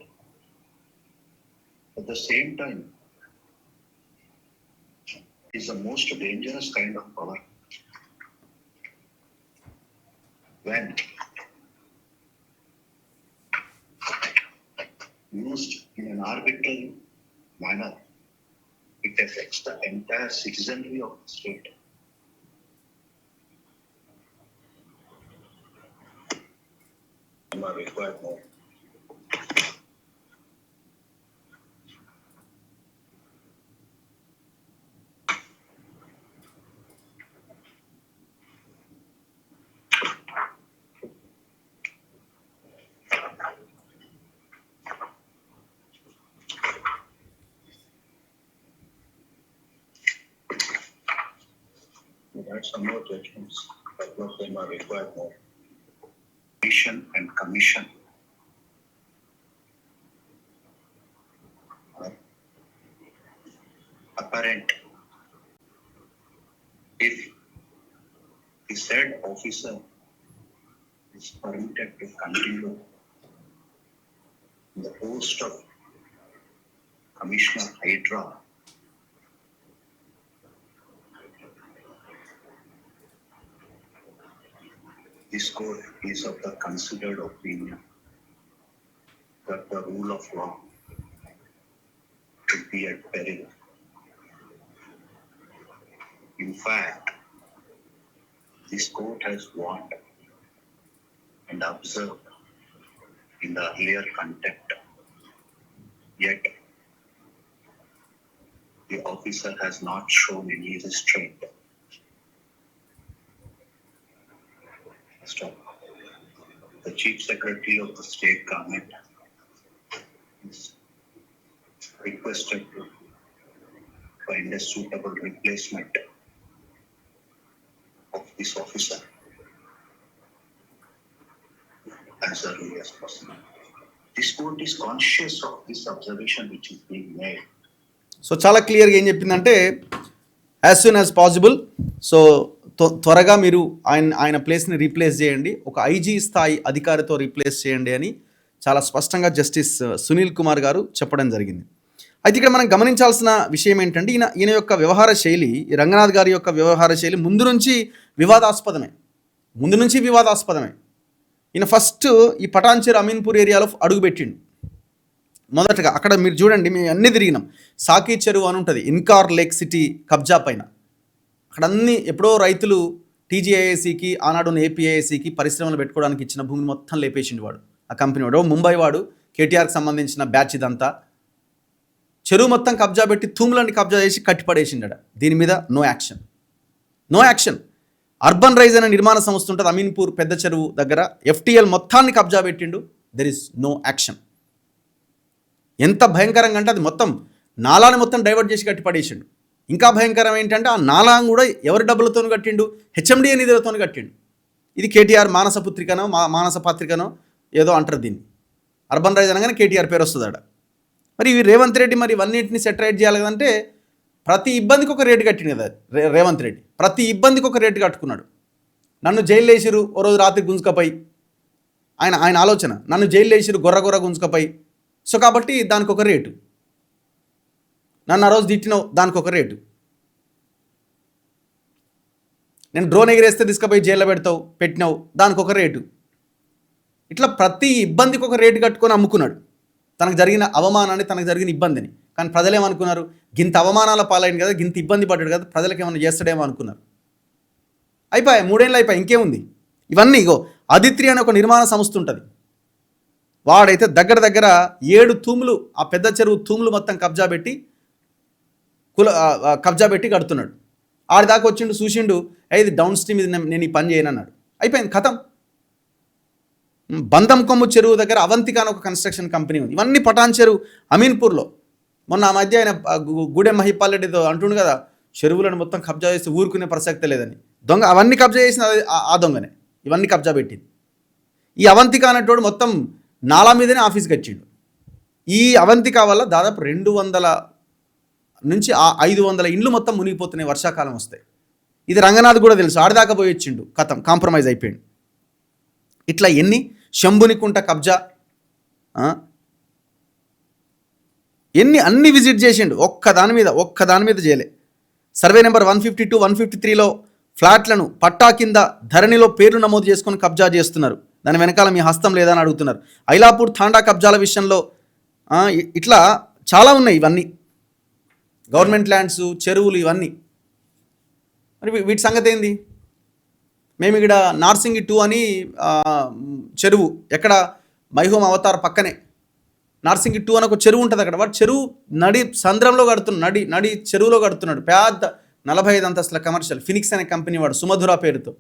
At the same time, it is the most dangerous kind of power. When used in an arbitrary manner, it affects the entire citizenry of the state. Required more. We had some more judgments, but couple of them are required more. And commission apparent if the said officer is permitted to continue in the post of Commissioner Hydra, this court is of the considered opinion that the rule of law should be at peril. In fact, this court has warned and observed in the earlier contempt. Yet, the officer has not shown any restraint. The Chief Secretary of the State Government is requested to find a suitable replacement of this officer as early as possible. This court is conscious of this observation which is being made. So చాలా క్లియర్గా ఏం చెప్పిందంటే as soon as possible, so త్వరగా మీరు ఆయన ప్లేస్ని replace చేయండి, ఒక ఐజీ స్థాయి అధికారితో రీప్లేస్ చేయండి అని చాలా స్పష్టంగా జస్టిస్ సునీల్ కుమార్ గారు చెప్పడం జరిగింది. అయితే ఇక్కడ మనం గమనించాల్సిన విషయం ఏంటంటే ఈయన యొక్క వ్యవహార శైలి, ఈ రంగనాథ్ గారి యొక్క వ్యవహార శైలి ముందు నుంచి వివాదాస్పదమే. ఈయన ఫస్ట్ ఈ పటాన్చెరు అమీన్పూర్ ఏరియాలో అడుగుపెట్టిండు. మొదటగా అక్కడ మీరు చూడండి, మేము అన్నీ తిరిగినాం. సాకి చెరువు అని ఉంటుంది ఇన్కార్ లేక్ సిటీ కబ్జా పైన. అక్కడ అన్నీ ఎప్పుడో రైతులు టీజీఐఏసీకి ఆనాడు ఏపీఐఏసీకి పరిశ్రమలు పెట్టుకోవడానికి ఇచ్చిన భూమిని మొత్తం లేపేసిండు వాడు. ఆ కంపెనీ వాడు ముంబై వాడు, కేటీఆర్కి సంబంధించిన బ్యాచ్ ఇదంతా. చెరువు మొత్తం కబ్జా పెట్టి తూములన్నీ కబ్జా చేసి కట్టిపడేసిండట. దీని మీద నో యాక్షన్. అర్బన్ రైజ్ అనే నిర్మాణ సంస్థ ఉంటుంది అమీన్పూర్ పెద్ద చెరువు దగ్గర. ఎఫ్టీఎల్ మొత్తాన్ని కబ్జా పెట్టిండు. There is no action. ఎంత భయంకరంగా అంటే అది మొత్తం నాలాని మొత్తం డైవర్ట్ చేసి కట్టిపడేసిండు. ఇంకా భయంకరం ఏంటంటే ఆ నాలా కూడా ఎవరి డబ్బులతో కట్టిండు? హెచ్ఎండిఏ నిధులతో కట్టిండు. ఇది కేటీఆర్ మానస పుత్రికనో మానస పత్రికనో ఏదో అంటారు దీన్ని. అర్బన్ రైజ్ అనగానే కేటీఆర్ పేరు వస్తుంది ఆడ. మరి రేవంత్ రెడ్డి మరి ఇవన్నింటిని సెటరైట్ చేయాలి కదంటే ప్రతి ఇబ్బందికి ఒక రేటు కట్టిండు కదా రేవంత్ రెడ్డి. ప్రతి ఇబ్బందికి ఒక రేటు కట్టుకున్నాడు. నన్ను జైలు వేసిరు ఓ రోజు రాత్రి గుంజుకపోయి, ఆయన ఆలోచన నన్ను జైలు వేసిరు గొర్ర గుంజుకపోయి, సో కాబట్టి దానికి ఒక రేటు. నన్ను ఆ రోజు తిట్టినావు, దానికి ఒక రేటు. నేను డ్రోన్ ఎగిరేస్తే తీసుకుపోయి జైల్లో పెట్టినావు, దానికి ఒక రేటు. ఇట్లా ప్రతి ఇబ్బందికి ఒక రేటు కట్టుకొని అమ్ముకున్నాడు. తనకు జరిగిన అవమానాన్ని, తనకు జరిగిన ఇబ్బందిని. కానీ ప్రజలు ఏమనుకున్నారు? గింత అవమానాల పాలైంది కదా, గింత ఇబ్బంది పడ్డాడు కదా, ప్రజలకు ఏమైనా చేస్తాడేమో అనుకున్నారు. అయిపోయాయి, 3 ఏళ్ళు అయిపోయాయి, ఇంకేముంది. ఇవన్నీ ఇగో అదిత్రి అనే ఒక నిర్మాణ సంస్థ ఉంటుంది. వాడైతే దగ్గర 7 తూములు, ఆ పెద్ద చెరువు తూములు మొత్తం కబ్జా పెట్టి కడుతున్నాడు. ఆడి దాకా వచ్చిండు, చూసిండు, ఇది డౌన్ స్ట్రీమ్, ఇది నేను ఈ పని చేయను అన్నాడు. అయిపోయింది, ఖతం. బంధం కొమ్ము చెరువు దగ్గర అవంతిక అని ఒక కన్స్ట్రక్షన్ కంపెనీ ఉంది. ఇవన్నీ పటాన్చెరు అమీన్పూర్లో. మొన్న ఆ మధ్య ఆయన గూడెం మహిపాల్ రెడ్డితో అంటుండు కదా, చెరువులను మొత్తం కబ్జా చేస్తే ఊరుకునే ప్రసక్తే లేదని. దొంగ అవన్నీ కబ్జా చేసిన ఆ దొంగనే ఇవన్నీ కబ్జా పెట్టింది. ఈ అవంతిక అనేటోడు మొత్తం నాలా మీదనే ఆఫీస్ కట్టిండు. ఈ అవంతిక వల్ల దాదాపు 200 నుంచి 500 ఇండ్లు మొత్తం మునిగిపోతున్నాయి వర్షాకాలం వస్తాయి. ఇది రంగనాథ్ కూడా తెలుసు. ఆడిదాకా పోయి వచ్చిండు, ఖతం, కాంప్రమైజ్ అయిపోయిండు. ఇట్లా ఎన్ని శంభునికుంట కబ్జా, అన్ని విజిట్ చేసిండు. ఒక్కదాని మీద చేయలే. సర్వే నెంబర్ 152, 153లో ఫ్లాట్లను పట్టా కింద ధరణిలో పేర్లు నమోదు చేసుకొని కబ్జా చేస్తున్నారు. దాని వెనకాల మీ హస్తం లేదా అని అడుగుతున్నారు. ఐలాపూర్ తాండా కబ్జాల విషయంలో ఇట్లా చాలా ఉన్నాయి. ఇవన్నీ గవర్నమెంట్ ల్యాండ్స్, చెరువులు, ఇవన్నీ. మరి వీటి సంగతి ఏంది? మేము ఇక్కడ నార్సింగి 2 అని చెరువు, ఎక్కడ మైహోమ్ అవతార్ పక్కనే నార్సింగి 2 అని ఒక చెరువు ఉంటుంది అక్కడ. వాడు చెరువు నడి సంద్రంలో కడుతున్నాడు, నడి చెరువులో కడుతున్నాడు. పెద్ద 45 అంతస్తుల కమర్షియల్, ఫినిక్స్ అనే కంపెనీ వాడు, సుమధుర పేరుతో.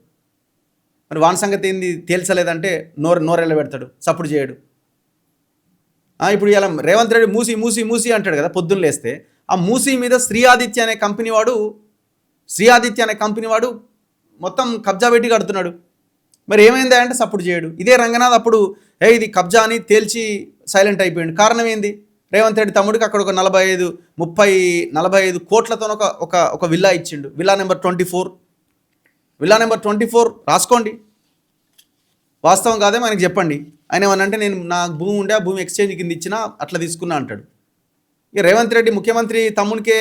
మరి వాని సంగతి ఏంది తేల్చలేదంటే నోరెళ్ళ పెడతాడు, సపోర్ట్ చేయడు. ఇప్పుడు ఇలా రేవంత్ రెడ్డి మూసి అంటాడు కదా పొద్దున్న లేస్తే. ఆ మూసి మీద శ్రీ ఆదిత్య అనే కంపెనీ వాడు మొత్తం కబ్జా పెట్టి కడుతున్నాడు. మరి ఏమైందా అంటే సపోర్ట్ చేయడు. ఇదే రంగనాథ్ అప్పుడు ఇది కబ్జా అని తేల్చి సైలెంట్ అయిపోయాడు. కారణం ఏంది? రేవంత్ రెడ్డి తమ్ముడికి అక్కడ ఒక 45 కోట్లతో ఒక విల్లా ఇచ్చిండు. విల్లా నెంబర్ 24 రాసుకోండి. వాస్తవం కాదేమో ఆయనకు చెప్పండి. ఆయన ఏమనంటే నేను నా భూమి ఉండే, ఆ భూమి ఎక్స్చేంజ్ కింద ఇచ్చినా అట్లా తీసుకున్నా అంటాడు. ఇక రేవంత్ రెడ్డి ముఖ్యమంత్రి తమ్మునికే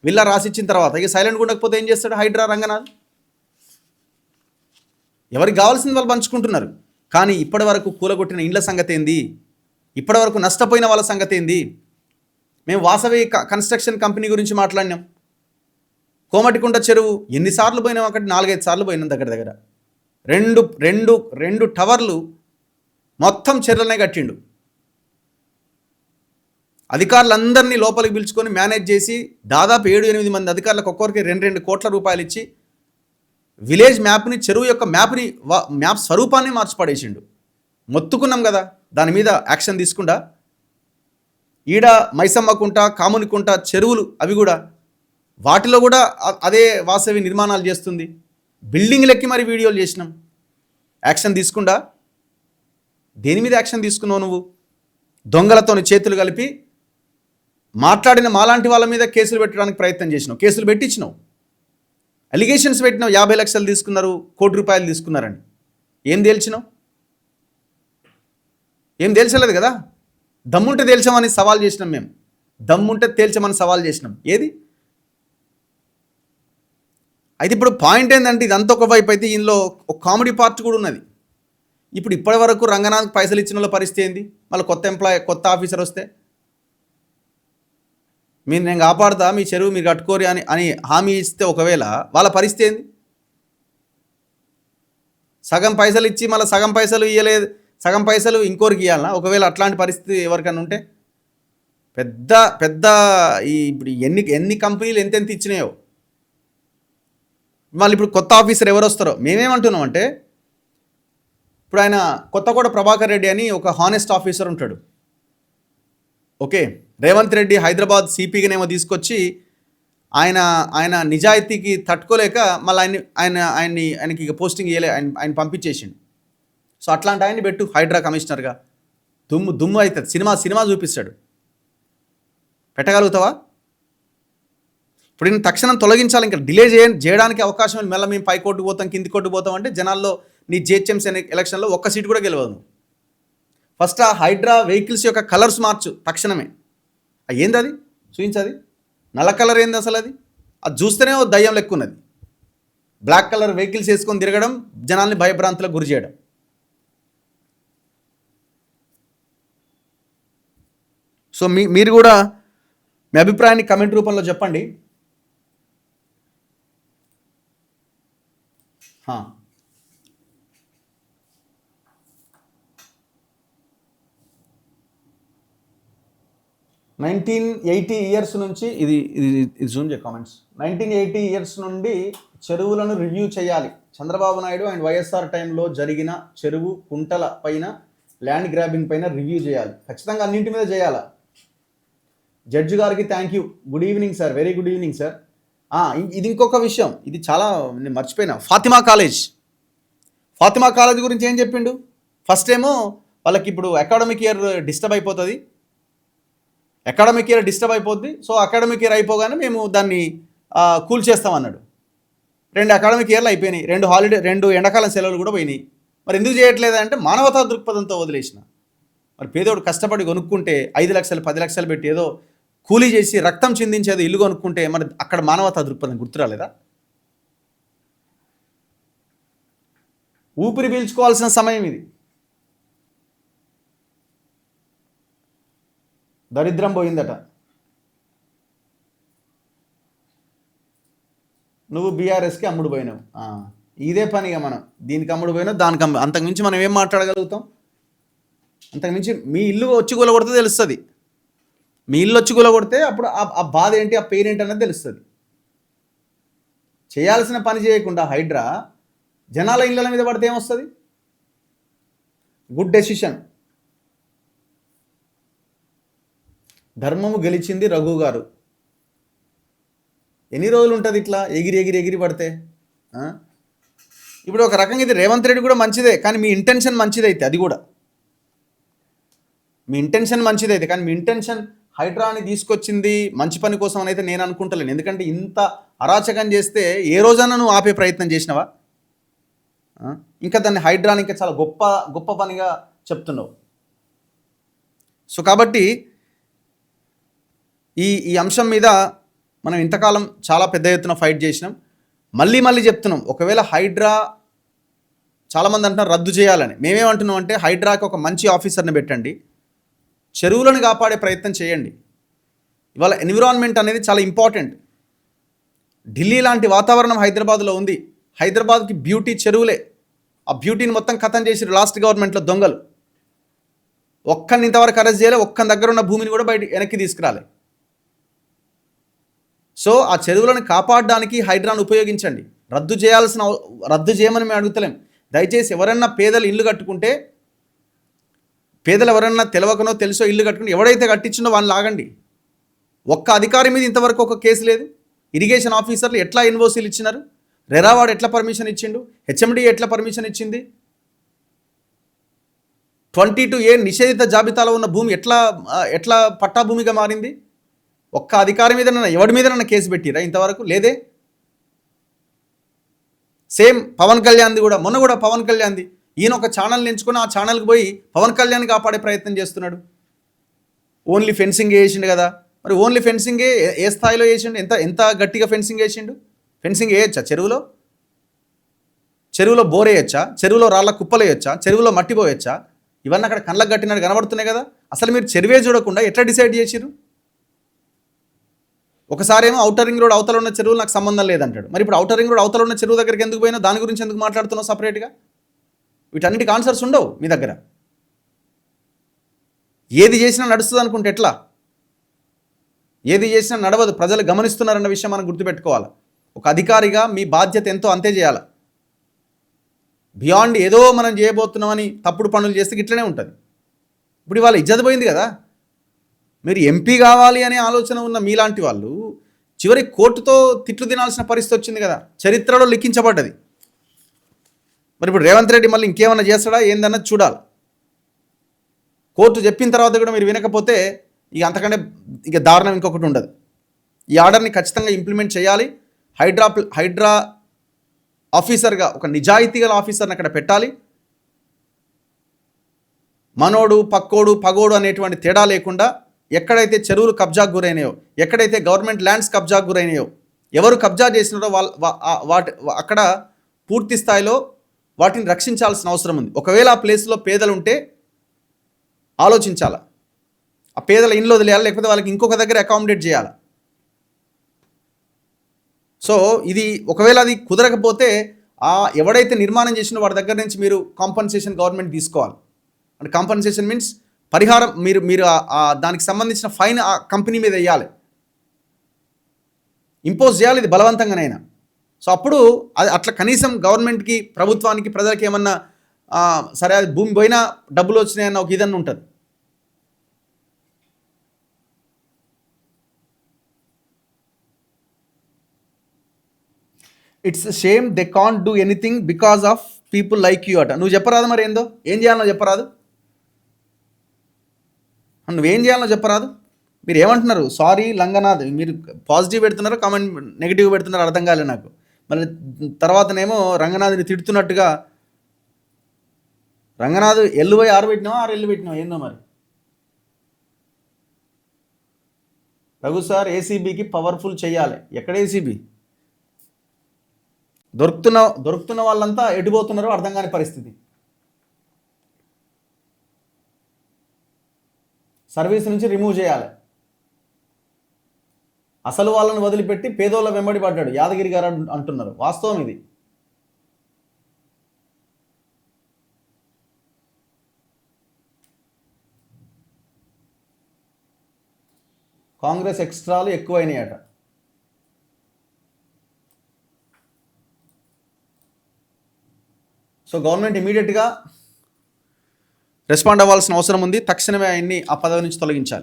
విల్లా రాసిచ్చిన తర్వాత ఇక సైలెంట్గా ఉండకపోతే ఏం చేస్తాడు? హైడ్రా రంగనాథ్. ఎవరికి కావాల్సింది వాళ్ళు పంచుకుంటున్నారు. కానీ ఇప్పటి వరకు కూలగొట్టిన ఇండ్ల సంగతి ఏంది? ఇప్పటి వరకు నష్టపోయిన వాళ్ళ సంగతి ఏంది? మేము వాసవి కన్స్ట్రక్షన్ కంపెనీ గురించి మాట్లాడినాం. కోమటికుంట చెరువు ఎన్నిసార్లు పోయినాం? అక్కడ 4-5 సార్లు పోయినాం. దగ్గర రెండు టవర్లు మొత్తం చెరువులనే కట్టిండు. అధికారులందరినీ లోపలికి పిలుచుకొని మేనేజ్ చేసి దాదాపు 7-8 మంది అధికారులకు ఒక్కొక్కరికి 2 కోట్ల రూపాయలు ఇచ్చి విలేజ్ మ్యాప్ని, చెరువు యొక్క మ్యాప్ స్వరూపాన్ని మార్చిపడేసిండు. మొత్తుకున్నాం కదా, దాని మీద యాక్షన్ తీసుకుండా. ఈడ మైసమ్మకుంట, కామునికుంట చెరువులు, అవి కూడా వాటిలో కూడా అదే వాసవి నిర్మాణాలు చేస్తుంది. బిల్డింగ్ లెక్కి మరి వీడియోలు చేసినాం. యాక్షన్ తీసుకుండా దేని మీద యాక్షన్ తీసుకున్నావు నువ్వు? దొంగలతోని చేతులు కలిపి మాట్లాడిన మాలాంటి వాళ్ళ మీద కేసులు పెట్టడానికి ప్రయత్నం చేసినావు. కేసులు పెట్టించినావు, అలిగేషన్స్ పెట్టినావు. 50 లక్షలు తీసుకున్నారు, 1 కోటి రూపాయలు తీసుకున్నారని. ఏం తేల్చినావు? ఏం తేల్చలేదు కదా. దమ్ముంటే తేల్చామని సవాల్ చేసినాం మేము. దమ్ముంటే తేల్చమని సవాల్ చేసినాం. ఏది అయితే ఇప్పుడు పాయింట్ ఏంటంటే ఇదంతా ఒక వైపు అయితే ఇందులో ఒక కామెడీ పార్ట్ కూడా ఉన్నది. ఇప్పుడు ఇప్పటి వరకు రంగనాథ్ పైసలు ఇచ్చిన వాళ్ళ పరిస్థితి ఏంది? మళ్ళీ కొత్త ఆఫీసర్ వస్తే నేను కాపాడుతా, మీ చెరువు మీరు కట్టుకోరి అని హామీ ఇస్తే ఒకవేళ వాళ్ళ పరిస్థితి ఏంది? సగం పైసలు ఇచ్చి మళ్ళీ సగం పైసలు ఇవ్వలేదు, సగం పైసలు ఇంకోరికి ఇవ్వాలన్నా? ఒకవేళ అట్లాంటి పరిస్థితి ఎవరికైనా ఉంటే పెద్ద పెద్ద ఇప్పుడు ఎన్ని కంపెనీలు ఎంతెంత ఇచ్చినాయో. మళ్ళీ ఇప్పుడు కొత్త ఆఫీసర్ ఎవరు వస్తారో మేమేమంటున్నాం అంటే, ఇప్పుడు ఆయన కొత్తకోట ప్రభాకర్ రెడ్డి అని ఒక హానెస్ట్ ఆఫీసర్ ఉంటాడు. ఓకే, రేవంత్ రెడ్డి హైదరాబాద్ సిపిగానేమో తీసుకొచ్చి ఆయన నిజాయితీకి తట్టుకోలేక మళ్ళీ ఆయనకి ఇక పోస్టింగ్ ఇవ్వలే, ఆయన పంపించేసిండు. సో అట్లాంటి ఆయన్ని పెట్టు హైడ్రా కమిషనర్గా, దుమ్ము అవుతుంది, సినిమా చూపిస్తాడు. పెట్టగలుగుతావా? ఇప్పుడు నేను తక్షణం తొలగించాలి, ఇంకా డిలే చేయడానికి అవకాశం మళ్ళీ మేము పై కోర్టుకు పోతాం, కింది కోర్టుకు పోతాం అంటే జనాల్లో నీ జిహెచ్ఎంసీ ఎలక్షన్లో ఒక్క సీటు కూడా గెలవదు. ఫస్ట్ ఆ హైడ్రా వెహికల్స్ యొక్క కలర్స్ మార్చు తక్షణమే. ఏంది అది చూపించది? నల్ల కలర్ ఏంది అసలు? అది చూస్తేనే ఓ దయ్యం లెక్క ఉన్నది. బ్లాక్ కలర్ వెహికల్స్ వేసుకొని తిరగడం, జనాల్ని భయభ్రాంతులకు గురి చేయడం. సో మీరు కూడా మీ అభిప్రాయాన్ని కమెంట్ రూపంలో చెప్పండి. హా 1980 ఇయర్స్ నుంచి ఇది జూమ్ చే కామెంట్స్. 1980 ఇయర్స్ నుండి చెరువులను రివ్యూ చేయాలి. చంద్రబాబు నాయుడు అండ్ వైఎస్ఆర్ టైంలో జరిగిన చెరువు కుంటల పైన, ల్యాండ్ గ్రాబింగ్ పైన రివ్యూ చేయాలి. ఖచ్చితంగా అన్నింటి మీద చేయాలా. జడ్జి గారికి thank you. Good evening sir, very good evening sir. ఇది ఇంకొక విషయం, ఇది చాలా నేను మర్చిపోయినా. ఫాతిమా కాలేజ్ గురించి ఏం చెప్పిండు? ఫస్ట్ ఏమో వాళ్ళకి ఇప్పుడు అకాడమిక్ ఇయర్ డిస్టర్బ్ అయిపోతుంది, సో అకాడమిక్ ఇయర్ అయిపోగానే మేము దాన్ని కూల్ చేస్తామన్నాడు. 2 అకాడమిక్ ఇయర్లు అయిపోయినాయి, 2 ఎండాకాలం సెలవులు కూడా పోయినాయి. మరి ఎందుకు చేయట్లేదు అంటే మానవతా దృక్పథంతో వదిలేసిన. మరి పేదోడు కష్టపడి కొనుక్కుంటే 5 లక్షలు 10 లక్షలు పెట్టి ఏదో కూలీ చేసి రక్తం చిందించేదో ఇల్లు కొనుక్కుంటే మరి అక్కడ మానవతా దృక్పథం గుర్తురాలేదా? ఊపిరి పీల్చుకోవాల్సిన సమయం ఇది. దరిద్రం పోయిందట. నువ్వు బీఆర్ఎస్కి అమ్ముడు పోయినావు. ఇదే పనిగా మనం దీనికి అమ్ముడు పోయినావు, దానికి అంతకుమించి మనం ఏం మాట్లాడగలుగుతాం? అంతకుమించి మీ ఇల్లు వచ్చి కూలగొడితే తెలుస్తుంది. మీ ఇల్లు వచ్చి కూలగొడితే అప్పుడు ఆ బాధ ఏంటి, ఆ పెయిన్ ఏంటి అన్నది తెలుస్తుంది. చేయాల్సిన పని చేయకుండా హైడ్రా జనాల ఇళ్ళ మీద పడితే ఏమొస్తుంది? Good decision. ధర్మము గెలిచింది రఘు గారు. ఎన్ని రోజులు ఉంటుంది ఇట్లా ఎగిరి పడితే? ఇప్పుడు ఒక రకంగా ఇది రేవంత్ రెడ్డి కూడా మంచిదే, కానీ మీ ఇంటెన్షన్ మంచిదైతే, అది కూడా మీ ఇంటెన్షన్ మంచిదైతే, కానీ మీ ఇంటెన్షన్ హైడ్రాని తీసుకొచ్చింది మంచి పని కోసం అని అయితే నేను అనుకుంటలేను. ఎందుకంటే ఇంత అరాచకం చేస్తే ఏ రోజైనా నువ్వు ఆపే ప్రయత్నం చేసినావా? ఇంకా దాన్ని హైడ్రాని ఇంకా చాలా గొప్ప పనిగా చెప్తున్నావు. సో కాబట్టి ఈ అంశం మీద మనం ఇంతకాలం చాలా పెద్ద ఎత్తున ఫైట్ చేసినాం. మళ్ళీ చెప్తున్నాం, ఒకవేళ హైడ్రా చాలామంది అంటున్నారు రద్దు చేయాలని. మేమేమంటున్నాం అంటే హైడ్రాకి ఒక మంచి ఆఫీసర్ని పెట్టండి, చెరువులను కాపాడే ప్రయత్నం చేయండి. ఇవాళ ఎన్విరాన్మెంట్ అనేది చాలా ఇంపార్టెంట్. ఢిల్లీ లాంటి వాతావరణం హైదరాబాద్లో ఉంది. హైదరాబాద్కి బ్యూటీ చెరువులే. ఆ బ్యూటీని మొత్తం ఖతం చేసి లాస్ట్ గవర్నమెంట్లో దొంగలు ఒక్కరిని ఇంతవరకు అరెస్ట్ చేయలే, ఒక్కని దగ్గర ఉన్న భూమిని కూడా వెనక్కి తీసుకురాలే. సో ఆ చెరువులను కాపాడడానికి హైడ్రాను ఉపయోగించండి. రద్దు చేయమని మేము అడుగుతలేం. దయచేసి ఎవరన్నా పేదలు ఇల్లు కట్టుకుంటే, పేదలు ఎవరన్నా తెలియకనో తెలుసో ఇల్లు కట్టుకుంటే ఎవడైతే కట్టించిండో వాళ్ళని లాగండి. ఒక్క అధికారి మీద ఇంతవరకు ఒక కేసు లేదు. ఇరిగేషన్ ఆఫీసర్లు ఎట్లా ఎన్ఓసీలు ఇచ్చినారు? రెరావాడు ఎట్లా పర్మిషన్ ఇచ్చిండు? హెచ్ఎండి ఎట్లా పర్మిషన్ ఇచ్చింది? 22A నిషేధిత జాబితాలో ఉన్న భూమి ఎట్లా పట్టా భూమిగా మారింది? ఒక్క అధికారి మీద ఎవడి మీద కేసు పెట్టిరా? ఇంతవరకు లేదే. సేమ్ పవన్ కళ్యాణ్ది కూడా, మొన్న కూడా పవన్ కళ్యాణ్ది, ఈయన ఒక ఛానల్ని ఎంచుకొని ఆ ఛానల్కి పోయి పవన్ కళ్యాణ్ కాపాడే ప్రయత్నం చేస్తున్నాడు. ఓన్లీ ఫెన్సింగ్ వేసిండు కదా, మరి ఓన్లీ ఫెన్సింగే ఏ స్థాయిలో వేసిండు? ఎంత ఎంత గట్టిగా ఫెన్సింగ్ వేసిండు? ఫెన్సింగ్ వేయచ్చా చెరువులో బోర్ వేయచ్చా? చెరువులో రాళ్ళ కుప్పలు వేయచ్చా? చెరువులో మట్టి పోయచ్చా? ఇవన్నీ అక్కడ కళ్ళకు కట్టినట్టు కనబడుతున్నాయి కదా. అసలు మీరు చెరువే చూడకుండా ఎట్లా డిసైడ్ చేసిరు? ఒకసారి ఏమో ఔటర్ రింగ్ రోడ్ అవతల ఉన్న చెరువులు నాకు సంబంధం లేదంటాడు. మరి ఇప్పుడు ఔటర్ రింగ్ రోడ్ అవతల ఉన్న చెరువు దగ్గరికి ఎందుకు పోయినా, దాని గురించి ఎందుకు మాట్లాడుతున్నావు సపరేట్గా? వీటన్నిటికి ఆన్సర్స్ ఉండవు మీ దగ్గర. ఏది చేసినా నడుస్తుంది అనుకుంటే ఎట్లా? ఏది చేసినా నడవదు. ప్రజలు గమనిస్తున్నారన్న విషయం మనం గుర్తుపెట్టుకోవాలి. ఒక అధికారిగా మీ బాధ్యత ఎంతో అంతే చేయాలి. బియాండ్ ఏదో మనం చేయబోతున్నామని తప్పుడు పనులు చేస్తే ఇట్లనే ఉంటుంది. ఇప్పుడు ఇవాళ ఇజ్జత్ పోయింది కదా. మీరు ఎంపీ కావాలి అనే ఆలోచన ఉన్న మీలాంటి వాళ్ళు చివరి కోర్టుతో తిట్లు తినాల్సిన పరిస్థితి వచ్చింది కదా. చరిత్రలో లిఖించబడ్డది. మరి ఇప్పుడు రేవంత్ రెడ్డి మళ్ళీ ఇంకేమన్నా చేస్తాడా ఏందన్నది చూడాలి. కోర్టు చెప్పిన తర్వాత కూడా మీరు వినకపోతే ఇక అంతకంటే ఇక దారుణం ఇంకొకటి ఉండదు. ఈ ఆర్డర్ని ఖచ్చితంగా ఇంప్లిమెంట్ చేయాలి. హైడ్రా ఆఫీసర్గా ఒక నిజాయితీ గల ఆఫీసర్ని అక్కడ పెట్టాలి. మనోడు పక్కోడు పగోడు అనేటువంటి తేడా లేకుండా ఎక్కడైతే చెరువులు కబ్జాకు గురైనాయో, ఎక్కడైతే గవర్నమెంట్ ల్యాండ్స్ కబ్జాకు గురైనాయో, ఎవరు కబ్జా చేసినారో అక్కడ పూర్తి స్థాయిలో వాటిని రక్షించాల్సిన అవసరం ఉంది. ఒకవేళ ఆ ప్లేస్లో పేదలు ఉంటే ఆలోచించాలి. ఆ పేదల ఇండ్లు వదిలేయాలి, లేకపోతే వాళ్ళకి ఇంకొక దగ్గర అకామిడేట్ చేయాలి. సో ఇది ఒకవేళ అది కుదరకపోతే ఎవడైతే నిర్మాణం చేసినో వాడి దగ్గర నుంచి మీరు కాంపన్సేషన్ గవర్నమెంట్ తీసుకోవాలి. అంటే కాంపన్సేషన్ మీన్స్ పరిహారం. మీరు దానికి సంబంధించిన ఫైన్ ఆ కంపెనీ మీద వేయాలి, ఇంపోజ్ చేయాలి, ఇది బలవంతంగానైనా. సో అప్పుడు అది అట్లా కనీసం గవర్నమెంట్కి, ప్రభుత్వానికి, ప్రజలకి ఏమన్నా సరే అది భూమి పోయినా డబ్బులు వచ్చినాయన్న ఒక ఇదన్న ఉంటుంది. It's shame they can't do anything because of people like you అట. నువ్వు చెప్పరాదు మరి ఏందో, ఏం చేయాలో చెప్పరాదు? నువ్వేం చేయాలో చెప్పరాదు? మీరు ఏమంటున్నారు? సారీ లంగనాథ్, మీరు పాజిటివ్ పెడుతున్నారు, కామెంట్ నెగిటివ్ పెడుతున్నారు, అర్థం కాలేదు నాకు. మళ్ళీ తర్వాతనేమో రంగనాథ్ని తిడుతున్నట్టుగా. రంగనాథ్ ఎల్లు పోయి 6 పెట్టినావా 6 ఎల్లు పెట్టినావా ఏందో మరి. రఘు సార్ ఏసీబీకి పవర్ఫుల్ చేయాలి. ఎక్కడ ఏసీబీ? దొరుకుతున్న వాళ్ళంతా ఎటుపోతున్నారో అర్థం కాని పరిస్థితి. సర్వీస్ నుంచి రిమూవ్ చేయాలి. అసలు వాళ్ళని వదిలిపెట్టి పేదోళ్ళ వెంబడి పడ్డాడు యాదగిరి గారు అంటున్నారు. వాస్తవం ఇది. కాంగ్రెస్ ఎక్స్ట్రాలు ఎక్కువైనాయట. సో గవర్నమెంట్ ఇమీడియట్గా రెస్పాండ్ అవ్వాల్సిన అవసరం ఉంది. తక్షణమే ఆయన్ని ఆ పదవి నుంచి తొలగించాలి.